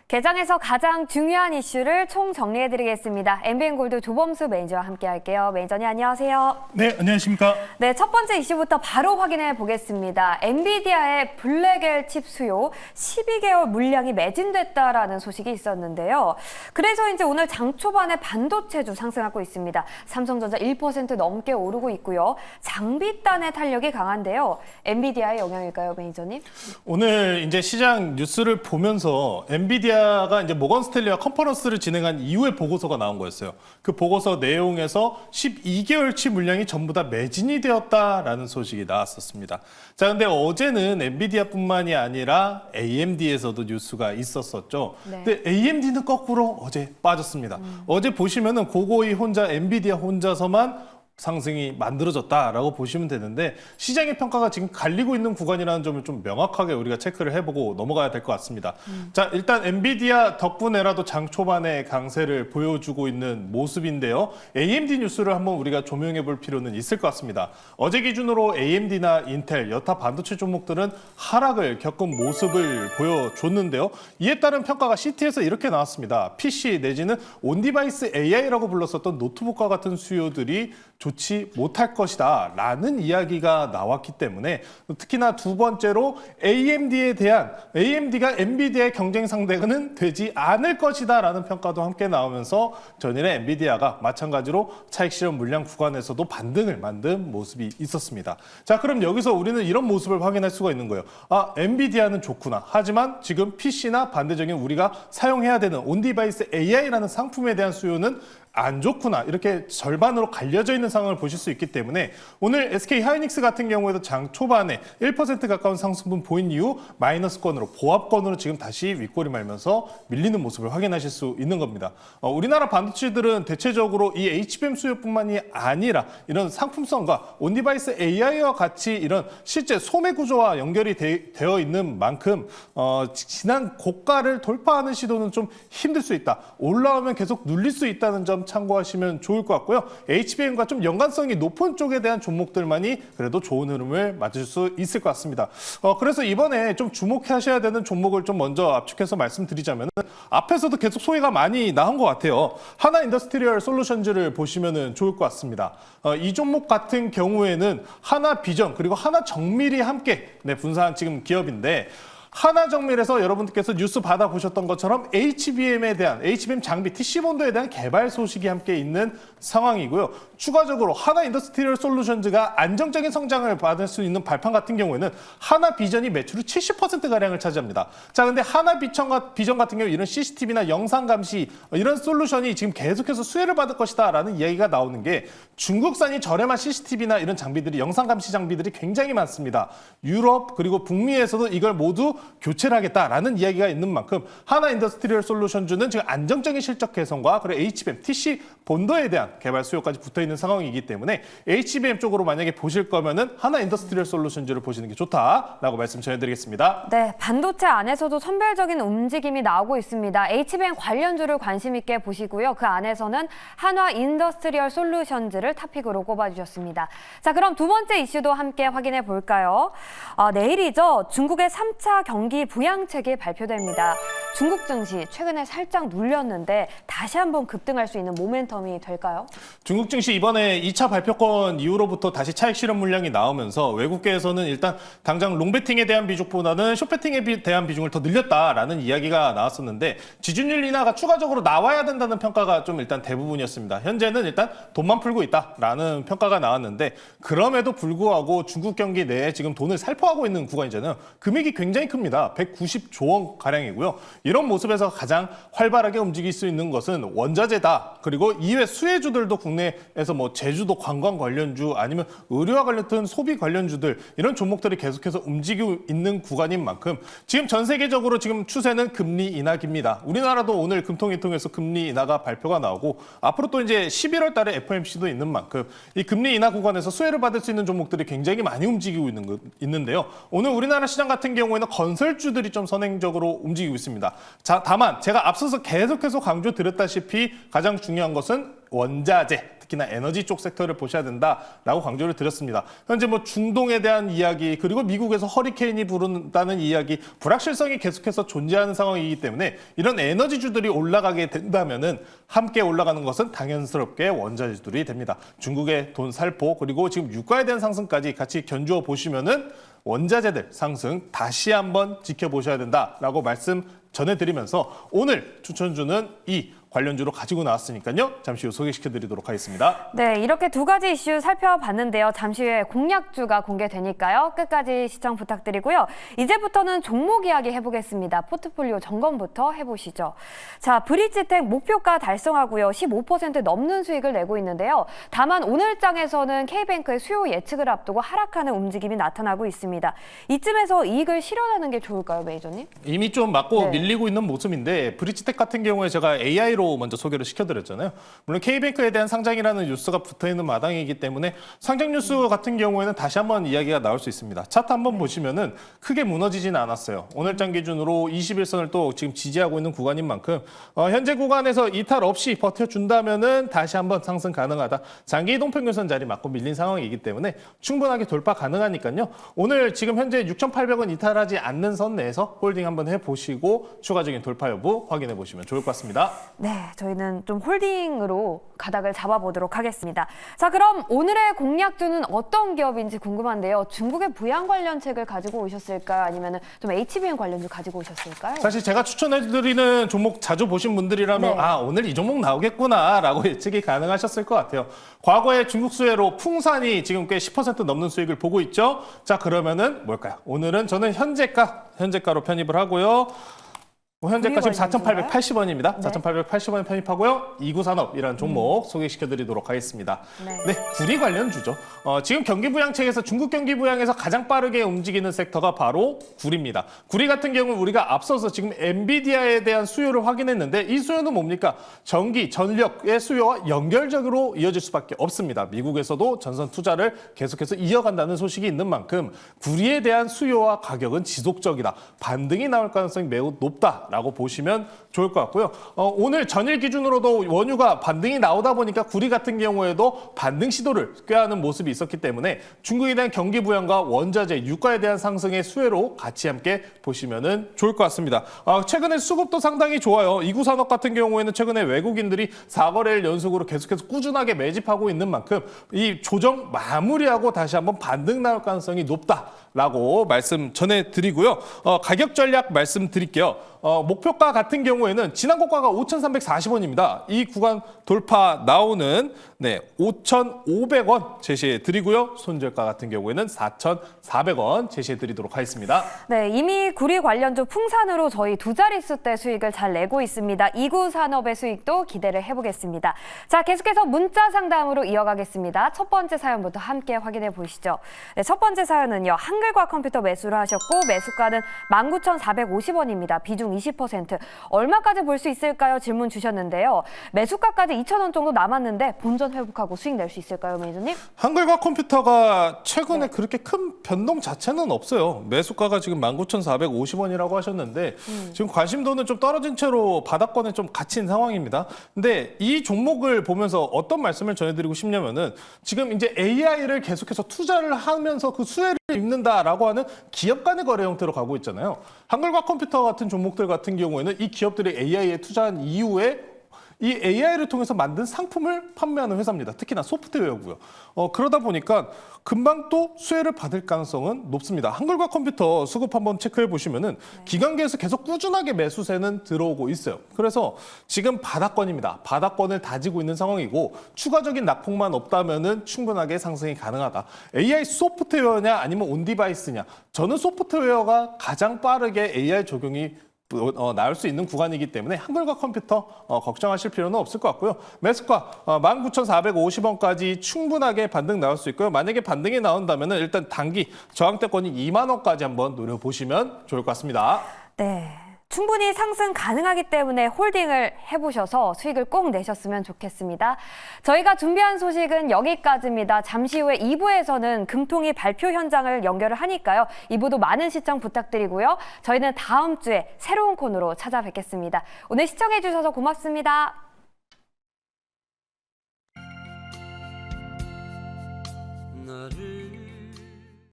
개장에서 가장 중요한 이슈를 총 정리해드리겠습니다. MBN골드 조범수 매니저와 함께할게요. 매니저님 안녕하세요. 네, 안녕하십니까. 네, 첫 번째 이슈부터 바로 확인해 보겠습니다. 엔비디아의 블랙엘 칩 수요 12개월 물량이 매진됐다라는 소식이 있었는데요. 그래서 이제 오늘 장 초반에 반도체주 상승하고 있습니다. 삼성전자 1% 넘게 오르고 있고요. 장비단의 탄력이 강한데요. 엔비디아의 영향일까요, 매니저님? 오늘 이제 시장 뉴스를 보면서 엔비디아가 이제 모건 스탠리와 컨퍼런스를 진행한 이후에 보고서가 나온 거였어요. 그 보고서 내용에서 12개월치 물량이 전부 다 매진이 되었다라는 소식이 나왔었습니다. 자, 근데 어제는 엔비디아뿐만이 아니라 AMD에서도 뉴스가 있었었죠. 네. 근데 AMD는 거꾸로 어제 빠졌습니다. 어제 보시면은 고고이 혼자 엔비디아 혼자서만 상승이 만들어졌다라고 보시면 되는데 시장의 평가가 지금 갈리고 있는 구간이라는 점을 좀 명확하게 우리가 체크를 해보고 넘어가야 될 것 같습니다. 자, 일단 엔비디아 덕분에라도 장 초반에 강세를 보여주고 있는 모습인데요. AMD 뉴스를 한번 우리가 조명해 볼 필요는 있을 것 같습니다. 어제 기준으로 AMD나 인텔, 여타 반도체 종목들은 하락을 겪은 모습을 보여줬는데요. 이에 따른 평가가 CT에서 이렇게 나왔습니다. PC 내지는 온디바이스 AI라고 불렀었던 노트북과 같은 수요들이 좋지 못할 것이다 라는 이야기가 나왔기 때문에 특히나 두 번째로 AMD가 엔비디아의 경쟁 상대는 되지 않을 것이다 라는 평가도 함께 나오면서 전일에 엔비디아가 마찬가지로 차익 실현 물량 구간에서도 반등을 만든 모습이 있었습니다. 자, 그럼 여기서 우리는 이런 모습을 확인할 수가 있는 거예요. 아, 엔비디아는 좋구나. 하지만 지금 PC나 반대적인 우리가 사용해야 되는 온디바이스 AI라는 상품에 대한 수요는 안 좋구나. 이렇게 절반으로 갈려져 있는 상황을 보실 수 있기 때문에 오늘 SK 하이닉스 같은 경우에도 장 초반에 1% 가까운 상승분 보인 이후 마이너스권으로 보합권으로 지금 다시 윗꼬리 말면서 밀리는 모습을 확인하실 수 있는 겁니다. 우리나라 반도체들은 대체적으로 이 HBM 수요뿐만이 아니라 이런 상품성과 온디바이스 AI와 같이 이런 실제 소매 구조와 연결이 되어 있는 만큼 지난 고가를 돌파하는 시도는 좀 힘들 수 있다. 올라오면 계속 눌릴 수 있다는 점 참고하시면 좋을 것 같고요. HBM과 좀 연관성이 높은 쪽에 대한 종목들만이 그래도 좋은 흐름을 맞을 수 있을 것 같습니다. 그래서 이번에 좀 주목하셔야 되는 종목을 좀 먼저 압축해서 말씀드리자면 앞에서도 계속 소개가 많이 나온 것 같아요. 하나 인더스트리얼 솔루션즈를 보시면 좋을 것 같습니다. 이 종목 같은 경우에는 하나 비전 그리고 하나 정밀이 함께 분사한 지금 기업인데 하나정밀에서 여러분들께서 뉴스 받아보셨던 것처럼 HBM 장비 TC본드에 대한 개발 소식이 함께 있는 상황이고요. 추가적으로 하나 인더스트리얼 솔루션즈가 안정적인 성장을 받을 수 있는 발판 같은 경우에는 하나 비전이 매출의 70%가량을 차지합니다. 자, 근데 하나 비전 같은 경우 이런 CCTV나 영상 감시 이런 솔루션이 지금 계속해서 수혜를 받을 것이다 라는 이야기가 나오는 게 중국산이 저렴한 CCTV나 이런 장비들이 영상 감시 장비들이 굉장히 많습니다. 유럽 그리고 북미에서도 이걸 모두 교체를 하겠다라는 이야기가 있는 만큼 하나 인더스트리얼 솔루션즈는 지금 안정적인 실적 개선과 그리고 HBM, TC 본더에 대한 개발 수요까지 붙어 있는 상황이기 때문에 HBM 쪽으로 만약에 보실 거면은 하나 인더스트리얼 솔루션즈를 보시는 게 좋다라고 말씀 전해드리겠습니다. 네, 반도체 안에서도 선별적인 움직임이 나오고 있습니다. HBM 관련주를 관심 있게 보시고요. 그 안에서는 한화 인더스트리얼 솔루션즈를 탑픽으로 꼽아주셨습니다. 자, 그럼 두 번째 이슈도 함께 확인해 볼까요? 내일이죠. 중국의 3차 경기 부양책이 발표됩니다. 중국 증시 최근에 살짝 눌렸는데 다시 한번 급등할 수 있는 모멘텀이 될까요? 중국 증시 이번에 2차 발표권 이후로부터 다시 차익 실현 물량이 나오면서 외국계에서는 일단 당장 롱배팅에 대한 비중보다는 숏배팅에 대한 비중을 더 늘렸다라는 이야기가 나왔었는데 지준율 인하가 추가적으로 나와야 된다는 평가가 좀 일단 대부분이었습니다. 현재는 일단 돈만 풀고 있다라는 평가가 나왔는데 그럼에도 불구하고 중국 경기 내에 지금 돈을 살포하고 있는 구간이잖아요. 금액이 굉장히 큽니다. 190조 원 가량이고요. 이런 모습에서 가장 활발하게 움직일 수 있는 것은 원자재다. 그리고 이외 수혜주들도 국내에서 뭐 제주도 관광 관련주 아니면 의료와 관련된 소비 관련주들 이런 종목들이 계속해서 움직이고 있는 구간인 만큼 지금 전 세계적으로 지금 추세는 금리 인하기입니다. 우리나라도 오늘 금통위 통해서 금리 인하가 발표가 나오고 앞으로 또 이제 11월 달에 FOMC도 있는 만큼 이 금리 인하 구간에서 수혜를 받을 수 있는 종목들이 굉장히 많이 움직이고 있는데요. 오늘 우리나라 시장 같은 경우에는 건설주들이 좀 선행적으로 움직이고 있습니다. 자, 다만 제가 앞서서 계속해서 강조드렸다시피 가장 중요한 것은 원자재, 특히나 에너지 쪽 섹터를 보셔야 된다라고 강조를 드렸습니다. 현재 뭐 중동에 대한 이야기 그리고 미국에서 허리케인이 부른다는 이야기 불확실성이 계속해서 존재하는 상황이기 때문에 이런 에너지주들이 올라가게 된다면은 함께 올라가는 것은 당연스럽게 원자재들이 됩니다. 중국의 돈 살포 그리고 지금 유가에 대한 상승까지 같이 견주어 보시면은 원자재들 상승 다시 한번 지켜보셔야 된다라고 말씀 전해드리면서 오늘 추천주는 이 관련주로 가지고 나왔으니까요. 잠시 후 소개시켜드리도록 하겠습니다. 네, 이렇게 두 가지 이슈 살펴봤는데요. 잠시 후에 공략주가 공개되니까요. 끝까지 시청 부탁드리고요. 이제부터는 종목 이야기 해보겠습니다. 포트폴리오 점검부터 해보시죠. 자, 브릿지텍 목표가 달성하고요. 15% 넘는 수익을 내고 있는데요. 다만 오늘 장에서는 K뱅크의 수요 예측을 앞두고 하락하는 움직임이 나타나고 있습니다. 이쯤에서 이익을 실현하는 게 좋을까요, 매니저님? 이미 좀 맞고 네. 밀리고 있는 모습인데 브릿지텍 같은 경우에 제가 AI로 먼저 소개를 시켜드렸잖아요. 물론 K뱅크에 대한 상장이라는 뉴스가 붙어있는 마당이기 때문에 상장 뉴스 같은 경우에는 다시 한번 이야기가 나올 수 있습니다. 차트 한번 보시면은 크게 무너지진 않았어요. 오늘장 기준으로 21선을 또 지금 지지하고 있는 구간인 만큼 현재 구간에서 이탈 없이 버텨준다면은 다시 한번 상승 가능하다. 장기 이동 평균선 자리 맞고 밀린 상황이기 때문에 충분하게 돌파 가능하니까요. 오늘 지금 현재 6,800원 이탈하지 않는 선 내에서 홀딩 한번 해보시고 추가적인 돌파 여부 확인해 보시면 좋을 것 같습니다. 네, 저희는 좀 홀딩으로 가닥을 잡아보도록 하겠습니다. 자, 그럼 오늘의 공략주는 어떤 기업인지 궁금한데요. 중국의 부양 관련책을 가지고 오셨을까요? 아니면 좀 HBM 관련주 가지고 오셨을까요? 사실 제가 추천해드리는 종목 자주 보신 분들이라면 네. 오늘 이 종목 나오겠구나라고 예측이 가능하셨을 것 같아요. 과거에 중국 수혜로 풍산이 지금 꽤 10% 넘는 수익을 보고 있죠. 자, 그러면은 뭘까요? 오늘은 저는 현재가로 편입을 하구요. 현재가 지금 4,880원입니다. 네. 4,880원에 편입하고요. 이구산업이라는 종목 소개시켜드리도록 하겠습니다. 네. 구리 관련주죠. 지금 경기부양책에서 중국 경기부양에서 가장 빠르게 움직이는 섹터가 바로 구리입니다. 구리 같은 경우는 우리가 앞서서 지금 엔비디아에 대한 수요를 확인했는데 이 수요는 뭡니까? 전기, 전력의 수요와 연결적으로 이어질 수밖에 없습니다. 미국에서도 전선 투자를 계속해서 이어간다는 소식이 있는 만큼 구리에 대한 수요와 가격은 지속적이다. 반등이 나올 가능성이 매우 높다. 라고 보시면 좋을 것 같고요. 오늘 전일 기준으로도 원유가 반등이 나오다 보니까 구리 같은 경우에도 반등 시도를 꾀하는 모습이 있었기 때문에 중국에 대한 경기 부양과 원자재, 유가에 대한 상승의 수혜로 같이 함께 보시면 좋을 것 같습니다. 최근에 수급도 상당히 좋아요. 이구산업 같은 경우에는 최근에 외국인들이 4거래일 연속으로 계속해서 꾸준하게 매집하고 있는 만큼 이 조정 마무리하고 다시 한번 반등 나올 가능성이 높다라고 말씀 전해드리고요. 가격 전략 말씀드릴게요. 목표가 같은 경우에는 지난 고가가 5,340원입니다. 이 구간 돌파 나오는 5,500원 제시해 드리고요. 손절가 같은 경우에는 4,400원 제시해 드리도록 하겠습니다. 네, 이미 구리 관련주 풍산으로 저희 두 자릿수 대 수익을 잘 내고 있습니다. 이구산업의 수익도 기대를 해보겠습니다. 자, 계속해서 문자 상담으로 이어가겠습니다. 첫 번째 사연부터 함께 확인해 보시죠. 네, 첫 번째 사연은요. 한글과 컴퓨터 매수를 하셨고 매수가는 19,450원입니다. 비중 20%. 얼마까지 볼 수 있을까요? 질문 주셨는데요. 매수가까지 2,000원 정도 남았는데 본전 회복하고 수익 낼 수 있을까요, 매니저님? 한글과 컴퓨터가 최근에 그렇게 큰 변동 자체는 없어요. 매수가가 지금 19,450원이라고 하셨는데 지금 관심도는 좀 떨어진 채로 바닥권에 좀 갇힌 상황입니다. 근데 이 종목을 보면서 어떤 말씀을 전해드리고 싶냐면은 지금 이제 AI를 계속해서 투자를 하면서 그 수혜를 입는다라고 하는 기업 간의 거래 형태로 가고 있잖아요. 한글과 컴퓨터 같은 종목들 같은 경우에는 이 기업들이 AI에 투자한 이후에 이 AI를 통해서 만든 상품을 판매하는 회사입니다. 특히나 소프트웨어고요. 그러다 보니까 금방 또 수혜를 받을 가능성은 높습니다. 한글과 컴퓨터 수급 한번 체크해 보시면은 기관계에서 계속 꾸준하게 매수세는 들어오고 있어요. 그래서 지금 바닥권입니다. 바닥권을 다지고 있는 상황이고 추가적인 낙폭만 없다면은 충분하게 상승이 가능하다. AI 소프트웨어냐 아니면 온디바이스냐? 저는 소프트웨어가 가장 빠르게 AI 적용이 나올 수 있는 구간이기 때문에 한글과 컴퓨터 걱정하실 필요는 없을 것 같고요. 매수가 19,450원까지 충분하게 반등 나올 수 있고요. 만약에 반등이 나온다면 일단 단기 저항대권이 2만 원까지 한번 노려보시면 좋을 것 같습니다. 네. 충분히 상승 가능하기 때문에 홀딩을 해보셔서 수익을 꼭 내셨으면 좋겠습니다. 저희가 준비한 소식은 여기까지입니다. 잠시 후에 2부에서는 금통위 발표 현장을 연결을 하니까요. 2부도 많은 시청 부탁드리고요. 저희는 다음 주에 새로운 코너로 찾아뵙겠습니다. 오늘 시청해주셔서 고맙습니다.